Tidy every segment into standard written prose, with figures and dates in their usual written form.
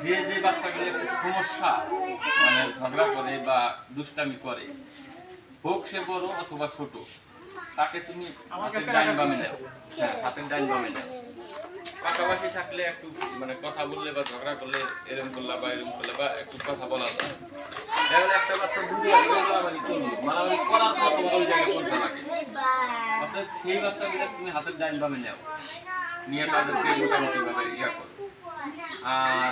যে যে বাচ্চাগুলো একটু সমস্যা মানে ঝগড়া করে বা দুষ্টামি করে, হোক সে বড় অথবা ছোট, তাকে তুমি হাতের ডাইন বামে নাও। হ্যাঁ, হাতের ডাইন বামে নাও। পাশাপাশি থাকলে একটু মানে কথা বললে বা ঝগড়া করলে এরকম করলা বা এরকম করলে বা একটু কথা বলা যায়। দেখলে একটা বাচ্চা দূরে মারামারি করলো, মারামারি করার পর তোমার ওই জায়গায় পৌঁছা লাগে। অর্থাৎ সেই বাচ্চাগুলো তুমি হাতের ডাইন বামে নাও, নিয়ে তাদেরকে মোটামুটি ভাবে ইয়া করো। আর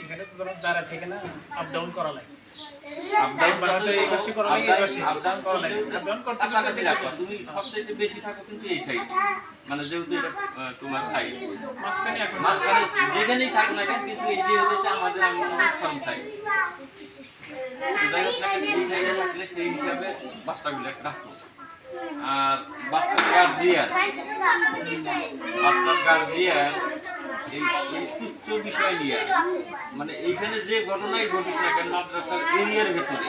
এখানে তো ধরো যারা থেকে না আপ ডাউন করা লাগে, তুমি সবচেয়ে বেশি থাকো কিন্তু এই সাইড, মানে যেহেতু এটা তোমার সাইড, মাঝখানে যেখানেই থাকো না কেন, কিন্তু এই যে হচ্ছে আমাদের ফার্ম সাইড। যাই হোক না, এই সাইডে থাকলে সেই হিসাবে বাচ্চাগুলো রাখো। আর বাচ্চার গার্জিয়ান এই তুচ্ছ বিষয় নিয়ে, মানে এইখানে যে ঘটনাই ঘটুক না কেন মাদ্রাসার এরিয়ার ভেতরে,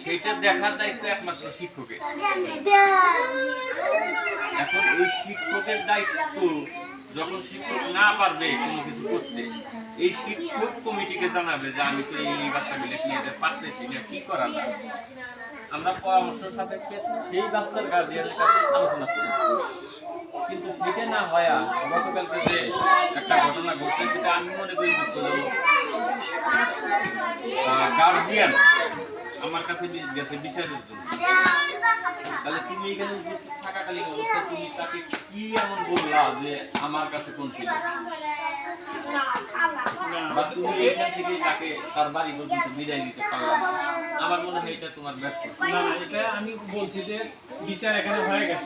সেইটা দেখার দায়িত্ব একমাত্র শিক্ষকের। এখন ওই শিক্ষকের দায়িত্ব, যখন শিক্ষক না পারবে কোনো কিছু করতে, এই শিক্ষক কমিটিকে জানাবে যে আমি তো এই বাচ্চাগুলো নিয়ে পারতেছি না, কি করা যায়। আমরা পরামর্শ সাপেক্ষে সেই বাচ্চার গার্জিয়ানের কাছে আলোচনা করি। কিন্তু সেটা না হয়, গতকালকে যে একটা ঘটনা ঘটছে সেটা আমি মনে করি গার্জিয়ান আমার কাছে গেছে বিচারের জন্য। তাহলে তুমি এখানে উপস্থিত থাকাকালীন অবস্থায় তুমি তাকে কি এমন বললা যে আমার কাছে কোন ছিল, বা তুমি এখান থেকে তাকে তার বাড়ি পর্যন্ত বিদায় দিতে পারলা না। আমার মনে হয় এটা তোমার ব্যর্থ। না, এটা আমি বলছি যে বিচার এখানে হয়ে গেছে।